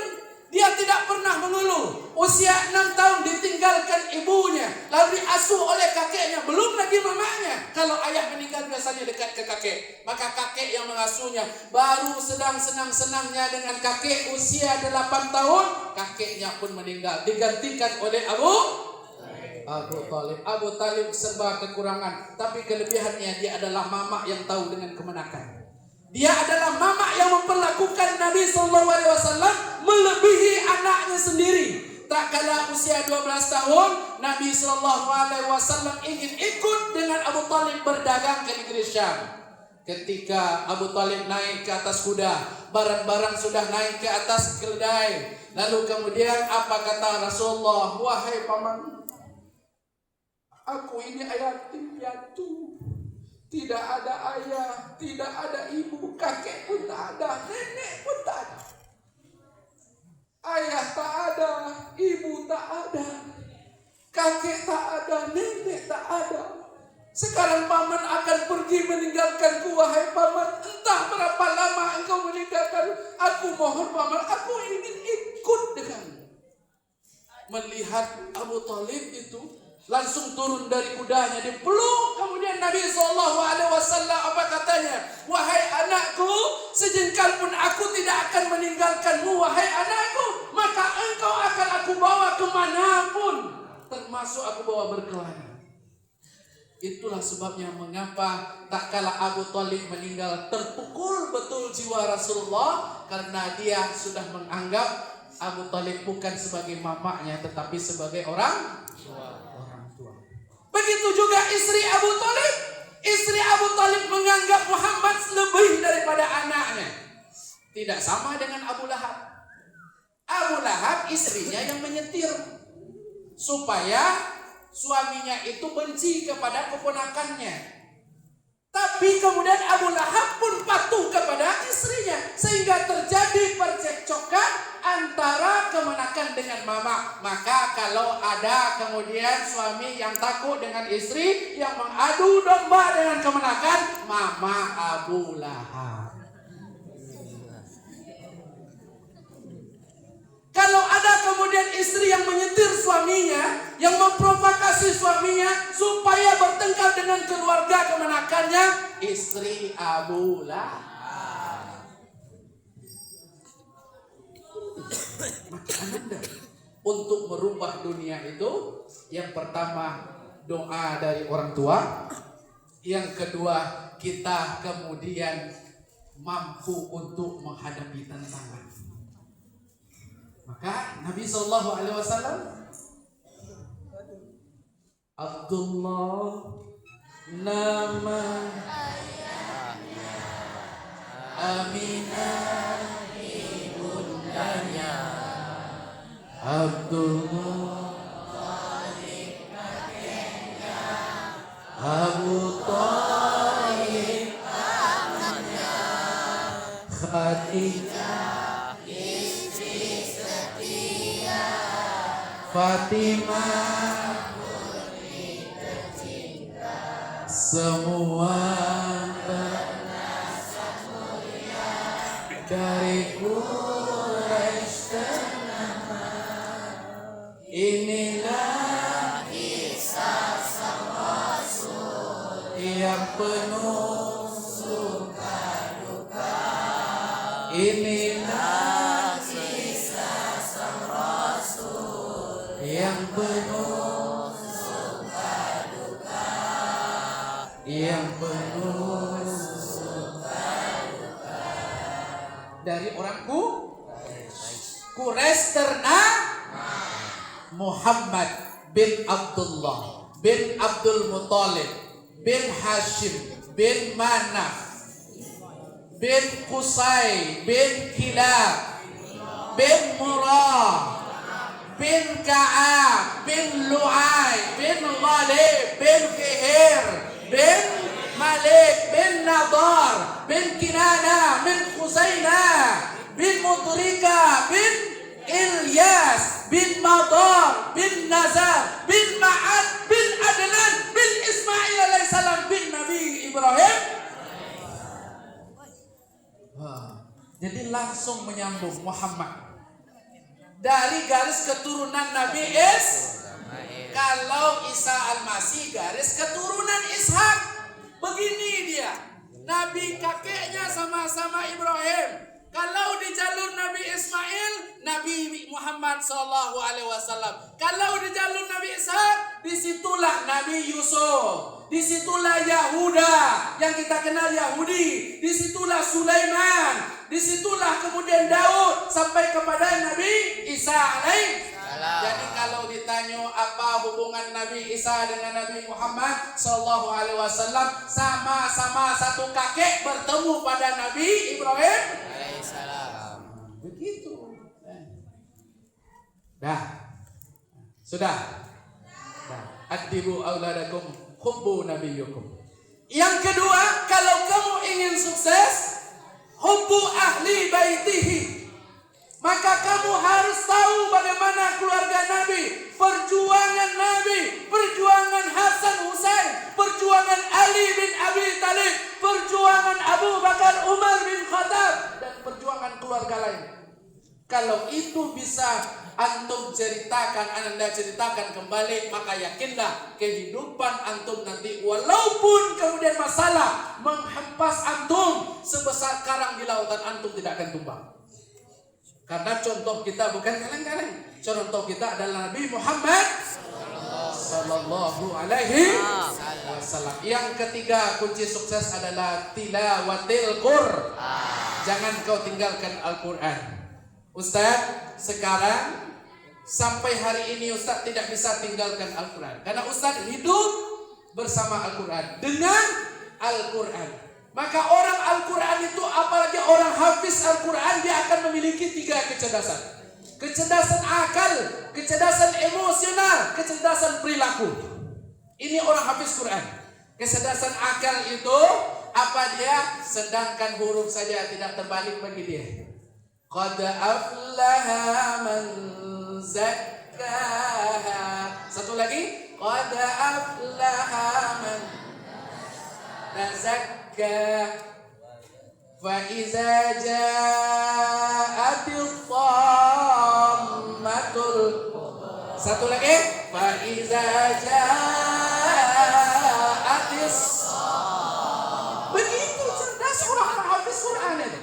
dia tidak pernah mengeluh. Usia 6 tahun ditinggalkan ibunya, lalu diasuh oleh kakeknya, belum lagi mamanya. Kalau ayah meninggal biasanya dekat ke kakek, maka kakek yang mengasuhnya. Baru sedang senang-senangnya dengan kakek usia 8 tahun, kakeknya pun meninggal, digantikan oleh Abu Talib. Abu Talib serba kekurangan, tapi kelebihannya dia adalah mama yang tahu dengan kemenakan. Dia adalah mama yang memperlakukan Nabi Sallallahu Alaihi Wasallam melebihi anaknya sendiri. Tak kala usia 12 tahun, Nabi Sallallahu Alaihi Wasallam ingin ikut dengan Abu Talib berdagang ke negeri Syam. Ketika Abu Talib naik ke atas kuda, barang-barang sudah naik ke atas keledai. Lalu kemudian apa kata Rasulullah? Wahai paman, aku ini yatim piatu. Tidak ada ayah, tidak ada ibu, kakek pun tak ada, nenek pun tak ada. Ayah tak ada, ibu tak ada, kakek tak ada, nenek tak ada. Sekarang paman akan pergi meninggalkanku, wahai paman. Entah berapa lama engkau meninggalkan aku. Mohon paman, aku ingin ikut denganmu. Melihat Abu Talib itu langsung turun dari kudanya, dipeluk. Kemudian Nabi SAW apa katanya? Wahai anakku, sejengkal pun aku tidak akan meninggalkanmu. Wahai anakku, maka engkau akan aku bawa kemanapun, termasuk aku bawa berkelana. Itulah sebabnya mengapa tak kala Abu Talib meninggal, terpukul betul jiwa Rasulullah, karena dia sudah menganggap Abu Talib bukan sebagai mamanya, tetapi sebagai orang tua. Begitu juga istri Abu Talib. Istri Abu Talib menganggap Muhammad lebih daripada anaknya. Tidak sama dengan Abu Lahab. Abu Lahab istrinya yang menyetir supaya suaminya itu benci kepada keponakannya. Tapi kemudian Abu Lahab pun patuh kepada istrinya, sehingga terjadi percekcokan antara kemenakan dengan mama. Maka kalau ada kemudian suami yang takut dengan istri, yang mengadu domba dengan kemenakan, mama Abu Lahab. Kalau ada kemudian istri yang menyetir suaminya, yang memprovokasi suaminya supaya bertengkar dengan keluarga kemenakannya, istri Abu Lahab. Maka Anda untuk merubah dunia itu, yang pertama doa dari orang tua, yang kedua kita kemudian mampu untuk menghadapi tantangan. Maka Nabi Sallallahu Alaihi Wasallam, Abdullah nama Aminah ibundanya, Abdullah kakeknya, Abu Talib pamannya, Khadijah Fatimah putri tercinta, semua bernasab mulia dari Quraisy ternama. Inilah kisah sang Rasul yang penuh suka duka. Inilah yang penuh suka duka, yang penuh suka duka. Dari orang Quraisy ternama, Muhammad bin Abdullah bin Abdul Muttalib bin Hashim bin Manaf bin Qusay bin Kilab bin Murrah bin Ka'ab bin Lu'ay bin Ghalib bin Fihir bin Malik bin Nadar bin Kinana bin Khuzaina bin Mudrika bin Ilyas bin Madar bin Nazar bin Ma'ad bin Adnan bin Ismail alaihissalam bin Nabi Ibrahim. Jadi langsung menyambung Muhammad. Dari garis keturunan Nabi Ismail. Kalau Isa Al-Masih garis keturunan Ishak. Begini dia. Nabi kakeknya sama-sama Ibrahim. Kalau di jalur Nabi Ismail, Nabi Muhammad SAW. Kalau di jalur Nabi Ishak, disitulah Nabi Yusuf. Disitulah Yahuda yang kita kenal Yahudi. Disitulah Sulaiman. Disitulah kemudian Daud sampai kepada Nabi Isa alaihissalam. Jadi kalau ditanya apa hubungan Nabi Isa dengan Nabi Muhammad SAW, sama-sama satu kakek bertemu pada Nabi Ibrahim alaihissalam. Begitu. Dah. Sudah. Dah. Adibu auladakum hubbu nabiyukum. Yang kedua, kalau kamu ingin sukses, hubbu ahli baitihi. Maka kamu harus tahu bagaimana keluarga Nabi, perjuangan Nabi, perjuangan Hasan Husain, perjuangan Ali bin Abi Thalib, perjuangan Abu Bakar Umar bin Khattab, dan perjuangan keluarga lain. Kalau itu bisa antum ceritakan, anda ceritakan kembali, maka yakinlah kehidupan antum nanti walaupun kemudian masalah menghempas antum sebesar karang di lautan, antum tidak akan tumbang. Karena contoh kita bukan kaleng-kaleng. Contoh kita adalah Nabi Muhammad Sallallahu Alaihi Wasallam. Yang ketiga, kunci sukses adalah tilawatil Qur'an. Jangan kau tinggalkan Al-Quran. Ustaz, sekarang sampai hari ini Ustaz tidak bisa tinggalkan Al-Quran. Karena Ustaz hidup bersama Al-Quran, dengan Al-Quran. Maka orang Al-Quran itu, apalagi orang hafiz Al-Quran, dia akan memiliki 3 kecerdasan. Kecerdasan akal, kecerdasan emosional, kecerdasan perilaku. Ini orang hafiz Quran. Kecerdasan akal itu apa dia? Sedangkan huruf saja tidak terbalik bagi dia. Qad aflaha man zakkaha. Satu lagi, qad aflaha man zakkaha. Fa iza ja'atil dhammatul. Satu lagi, fa iza ja'atis. Begitu cerdas orang hafiz Quran itu.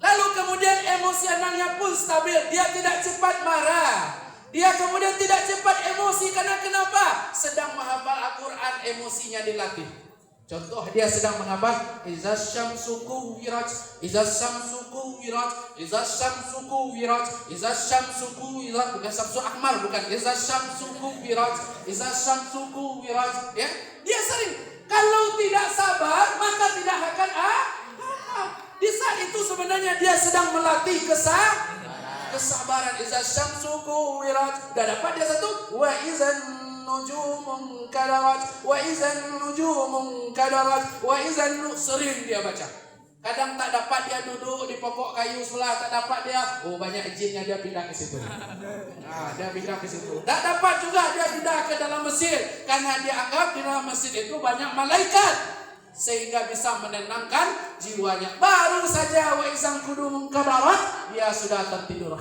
Lalu kemudian emosionalnya pun stabil. Dia tidak cepat marah. Dia kemudian tidak cepat emosi. Karena kenapa? Sedang menghafal Al-Quran, emosinya dilatih. Contoh, dia sedang menghafal Iza syamsu kuwirat, Iza syamsu kuwirat, Iza syamsu kuwirat, Iza syamsu kuwirat. Bukan syamsu ahmar, bukan. Iza syamsu kuwirat, Iza syamsu kuwirat. Ya, dia sering. Kalau tidak sabar, maka tidak akan di saat itu sebenarnya dia sedang melatih kesabaran. Iza syamsu kuwirat. Dah dapat dia satu. Wa izan nujumun kadarat, wa izan nujumun kadarat, wa izan. Sering dia baca. Kadang tak dapat dia duduk di pokok kayu sebelah, tak dapat dia, banyak jinnya, dia pindah ke situ. Dia pindah ke situ. Tak dapat juga dia pindah ke dalam masjid, karena dia anggap di dalam masjid itu banyak malaikat, sehingga bisa menenangkan jiwanya. Baru saja wa izan kudumun kadarat, dia sudah tertidur.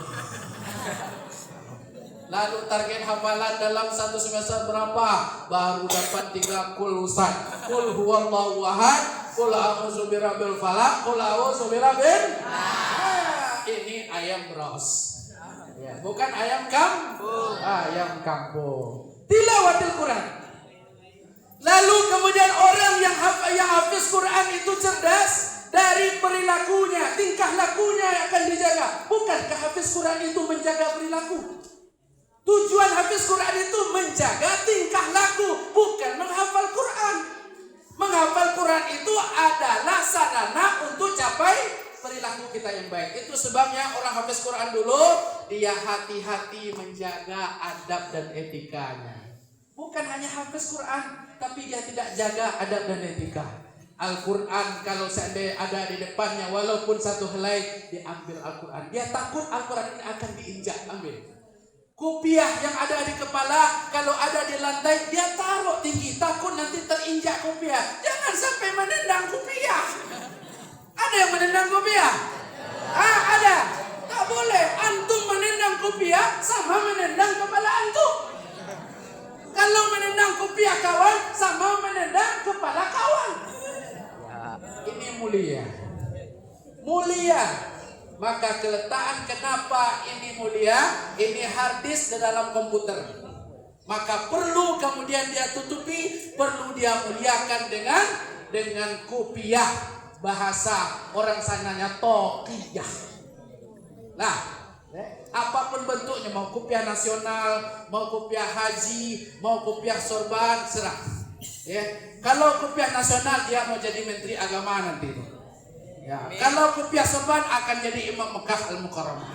Lalu target hafalan dalam satu semester berapa? Baru dapat 3 kul Ustaz. Kul huwallahu ahad, kul a'udzu birabbil falaq, kul a'udzu birabbil nas. Ini ayam bros. Ya, bukan ayam kampung. Ayam kampung. Tilawatil Quran. Lalu kemudian orang yang hafiz Quran itu cerdas dari perilakunya, tingkah lakunya yang akan dijaga. Bukankah hafiz Quran itu menjaga perilaku? Tujuan hafiz Quran itu menjaga tingkah laku, bukan menghafal Quran. Menghafal Quran itu adalah sarana untuk capai perilaku kita yang baik. Itu sebabnya orang hafiz Quran dulu, dia hati-hati menjaga adab dan etikanya. Bukan hanya hafiz Quran, tapi dia tidak jaga adab dan etika. Al-Quran kalau seandainya ada di depannya, walaupun satu helai, diambil Al-Quran. Dia takut Al-Quran ini akan diinjak, ambil. Kopiah yang ada di kepala, kalau ada di lantai, dia taruh tinggi, takut nanti terinjak kopiah. Jangan sampai menendang kopiah. Ada yang menendang kopiah? kopiah sama menendang kepala antum. Kalau menendang kopiah kawan sama menendang kepala kawan. Ini mulia. Mulia. Maka keletaan kenapa ini mulia, ini hard disk di dalam komputer. Maka perlu kemudian dia tutupi, perlu dia muliakan dengan kopiah, bahasa orang sananya tokiyah. Nah, apapun bentuknya, mau kopiah nasional, mau kopiah haji, mau kopiah sorban, serah. Ya, kalau kopiah nasional dia mau jadi menteri agama nanti. Ya, kalau kopiah sorban akan jadi imam Mekah Al-Mukarramah.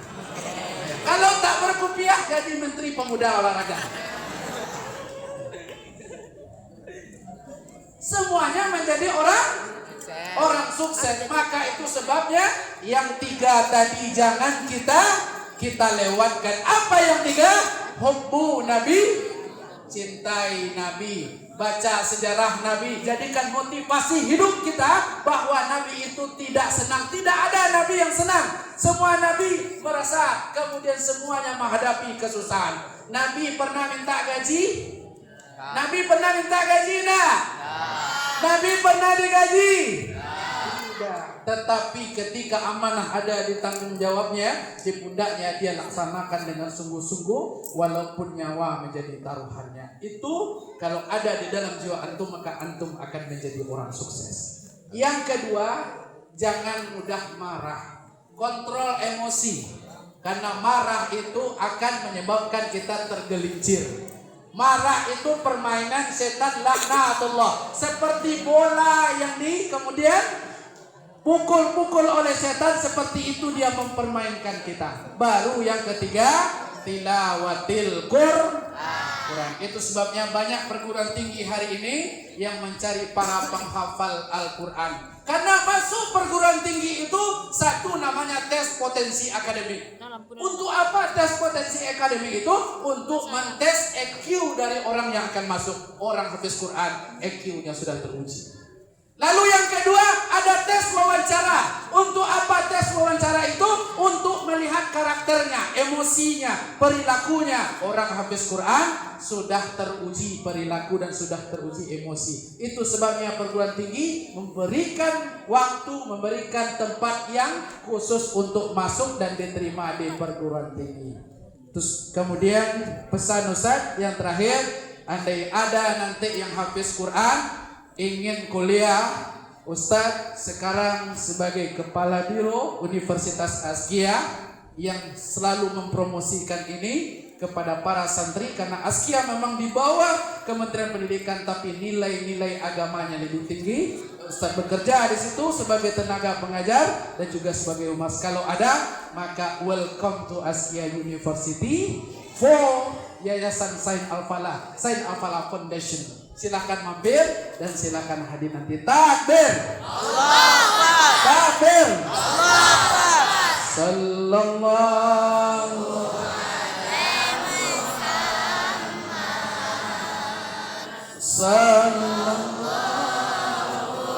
Kalau tak berkopiah jadi menteri pemuda olahraga. Semuanya menjadi orang sukses. Maka itu sebabnya yang 3 tadi jangan kita lewatkan. Apa yang 3? Hubbu Nabi, cintai Nabi, baca sejarah Nabi, jadikan motivasi hidup kita bahwa Nabi itu tidak senang. Tidak ada Nabi yang senang. Semua Nabi merasa, kemudian semuanya menghadapi kesusahan. Nabi pernah minta gaji? Nabi pernah minta gaji enggak? Nabi pernah digaji? Tidak. Tetapi ketika amanah ada di tanggung jawabnya, di pundaknya, dia laksanakan dengan sungguh-sungguh walaupun nyawa menjadi taruhannya. Itu kalau ada di dalam jiwa antum, maka antum akan menjadi orang sukses. Yang kedua, jangan mudah marah. Kontrol emosi. Karena marah itu akan menyebabkan kita tergelincir. Marah itu permainan setan laknatullah. Seperti bola yang kemudian pukul-pukul oleh setan, seperti itu dia mempermainkan kita. Baru yang ketiga, tilawatil Quran. Itu sebabnya banyak perguruan tinggi hari ini yang mencari para penghafal Al-Quran. Karena masuk perguruan tinggi itu satu namanya tes potensi akademik. Untuk apa tes potensi akademik itu? Untuk mentes EQ dari orang yang akan masuk. Orang hafiz Quran, EQ-nya sudah teruji. Lalu yang kedua ada tes wawancara. Untuk apa tes wawancara itu? Untuk melihat karakternya, emosinya, perilakunya. Orang hafiz Quran sudah teruji perilaku dan sudah teruji emosi. Itu sebabnya perguruan tinggi memberikan waktu, memberikan tempat yang khusus untuk masuk dan diterima di perguruan tinggi. Terus kemudian pesan Ustaz yang terakhir, andai ada nanti yang hafiz Quran ingin kuliah, Ustadz sekarang sebagai kepala biro Universitas Azkia yang selalu mempromosikan ini kepada para santri, karena Azkia memang di bawah Kementerian Pendidikan tapi nilai-nilai agamanya lebih tinggi. Ustadz bekerja di situ sebagai tenaga pengajar dan juga sebagai humas. Kalau ada, maka welcome to Azkia University for Yayasan Sain Al-Falah, Sain Al-Falah Foundation. Silakan mampir dan silakan hadir nanti. Takbir. Allah. Takbir. Allah. Sallallahu alaihi wasallam. Sallallahu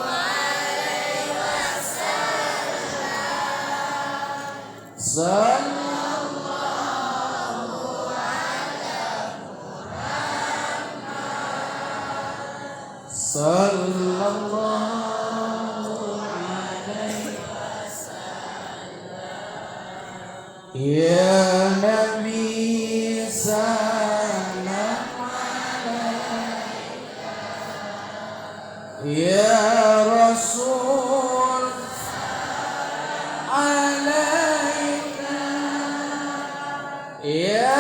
alaihi wasallam. Sallallahu alaihi wasallam. Ya Nabi salam alaika. Ya Rasul salam alaika. Ya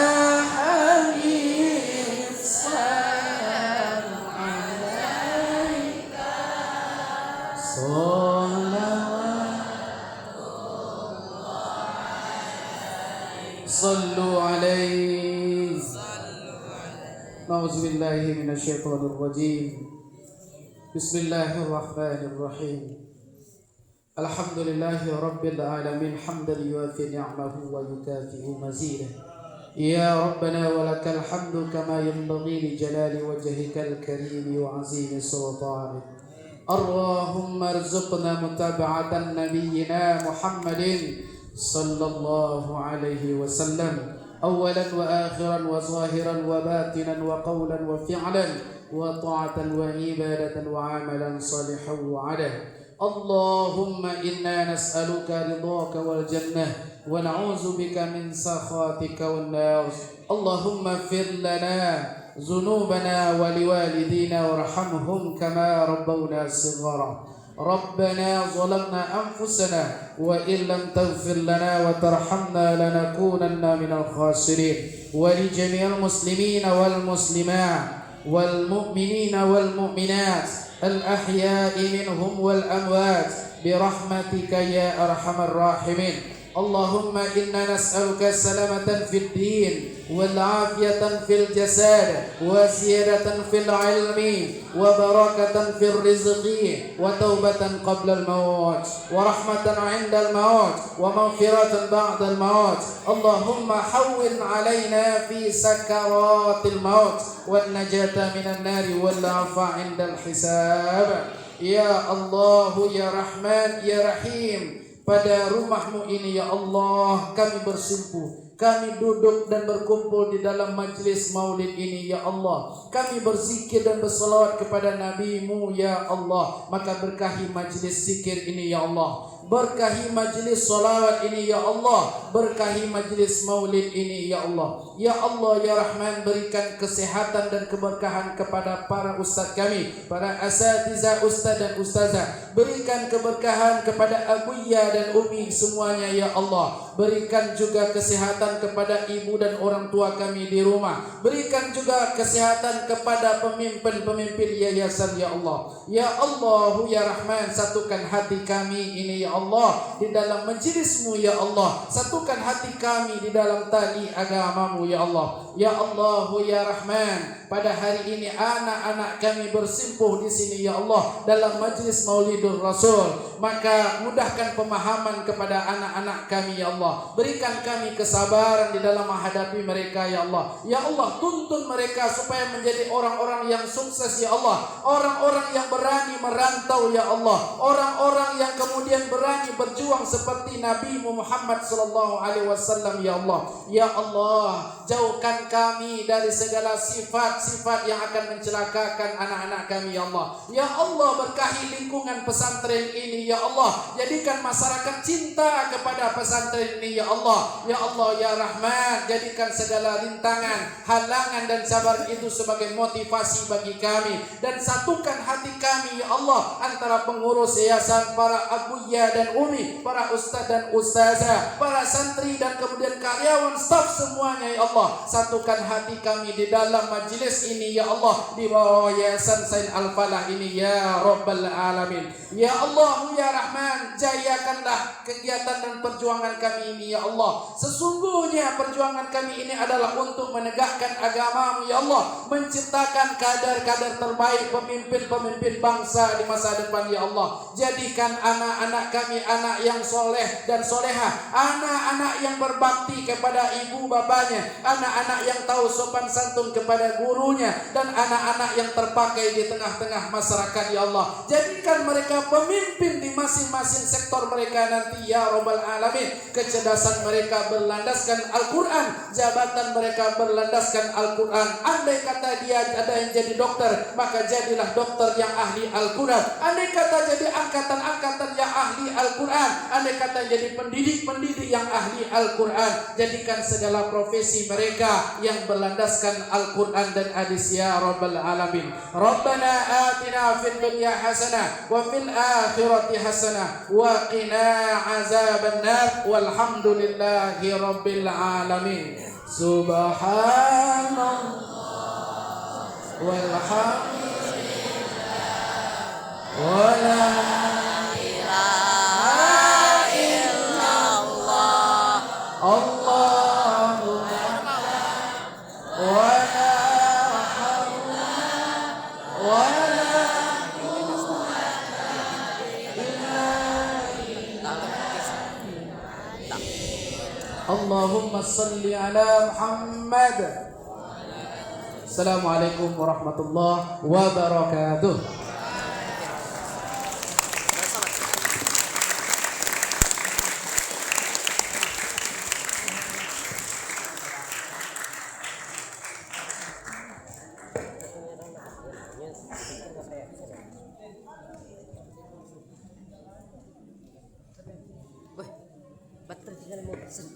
Sallu alaihi. Na'udzubillahi minasyaitonir rajim. Bismillahirrahmanirrahim. Alhamdulillahi rabbil alamin hamdan yuwafi ni'amahu wa yukafi'u mazidah. Ya Rabbana walakal hamdu kama yanbaghi li jalali wajhikal karim wa 'azimi sultanik. Allahumma arzuqna mutaba'atan nabiyyina Muhammadin sallallahu alaihi wasallam أولا وآخرا وظاهرا وباطنا وقولا وفعلا وطاعة وعبادة وعملا صالحا وعدا. اللهم إنا نسألك رضاك والجنة ونعوذ بك من سخطك والنار. اللهم اغفر لنا ذنوبنا ولوالدينا وارحمهم كما ربونا صغارا. ربنا ظلمنا أنفسنا وإن لم تغفر لنا وترحمنا لنكونن من الخاسرين. ولجميع المسلمين والمسلمات والمؤمنين والمؤمنات الأحياء منهم والأموات برحمتك يا أرحم الراحمين. اللهم إنا نسألك السلامة في الدين والعافية في الجسد وزيادة في العلم وبركة في الرزق وتوبة قبل الموت ورحمة عند الموت ومغفرة بعد الموت. اللهم حول علينا في سكرات الموت والنجاة من النار والعفو عند الحساب. Ya Allah, ya Rahman, ya Rahim, pada rumahmu ini ya Allah kami bersimpuh, kami duduk dan berkumpul di dalam majlis maulid ini ya Allah. Kami berzikir dan berselawat kepada Nabi-Mu ya Allah. Maka berkahi majlis zikir ini ya Allah, berkahi majlis salawat ini ya Allah, berkahi majlis maulid ini ya Allah. Ya Allah ya Rahman, berikan kesehatan dan keberkahan kepada para ustaz kami, para asatidzah, ustaz dan ustazah. Berikan keberkahan kepada Abuya dan Umi semuanya ya Allah. Berikan juga kesehatan kepada ibu dan orang tua kami di rumah. Berikan juga kesehatan kepada pemimpin-pemimpin yayasan ya Allah. Ya Allah ya Rahman, satukan hati kami ini ya Allah di dalam majlismu ya Allah. Satukan hati kami di dalam tali agamamu ya Allah. Ya Allah ya Rahman, pada hari ini anak-anak kami bersimpuh di sini ya Allah dalam majlis Maulidur Rasul. Maka mudahkan pemahaman kepada anak-anak kami ya Allah. Berikan kami kesabaran di dalam menghadapi mereka ya Allah. Ya Allah, tuntun mereka supaya menjadi orang-orang yang sukses ya Allah. Orang-orang yang berani merantau ya Allah. Orang-orang yang kemudian berani berjuang seperti Nabi Muhammad sallallahu alaihi wasallam ya Allah. Ya Allah, jauhkan kami dari segala sifat-sifat yang akan mencelakakan anak-anak kami ya Allah. Ya Allah, berkahi lingkungan pesantren ini ya Allah. Jadikan masyarakat cinta kepada pesantren ini ya Allah. Ya Allah ya Rahman, jadikan segala rintangan, halangan dan sabar itu sebagai motivasi bagi kami. Dan satukan hati kami ya Allah antara pengurus yayasan, para abuya dan umi, para ustaz dan ustazah, para santri dan kemudian karyawan, staf semuanya ya Allah. Satukan hati kami di dalam majlis ini ya Allah, di bawah yayasan Said Al-Falah ini ya Rabbal Alamin. Ya Allah ya Rahman, jayakanlah kegiatan dan perjuangan kami ini ya Allah. Sesungguhnya perjuangan kami ini adalah untuk menegakkan agama-Mu ya Allah, menciptakan kader-kader terbaik, pemimpin-pemimpin bangsa di masa depan ya Allah. Jadikan anak-anak kami anak yang soleh dan soleha, anak-anak yang berbakti kepada ibu bapaknya, anak-anak yang tahu sopan santun kepada gurunya, dan anak-anak yang terpakai di tengah-tengah masyarakat ya Allah. Jadikan mereka pemimpin di masing-masing sektor mereka nanti ya Rabbal Alamin. Kecerdasan mereka berlandaskan Al-Quran, jabatan mereka berlandaskan Al-Quran. Andai kata dia ada yang jadi dokter, maka jadilah dokter yang ahli Al-Quran. Andai kata jadi angkatan-angkatan yang ahli Al-Quran, andai kata jadi pendidik-pendidik yang ahli Al-Quran. Jadikan segala profesi mereka yang berlandaskan Al-Quran dan hadis ya Rabbal Alamin. Rabbana atina fid dunya hasanah wa fil akhirati hasanah wa qina azabannar walhamdulillahi rabbil alamin. Subhanallah walhamdulillah wala ilaha illallah Allahu akbar wala haula wala Allahumma salli ala Muhammad. Assalamualaikum warahmatullahi wabarakatuh. mau pesen.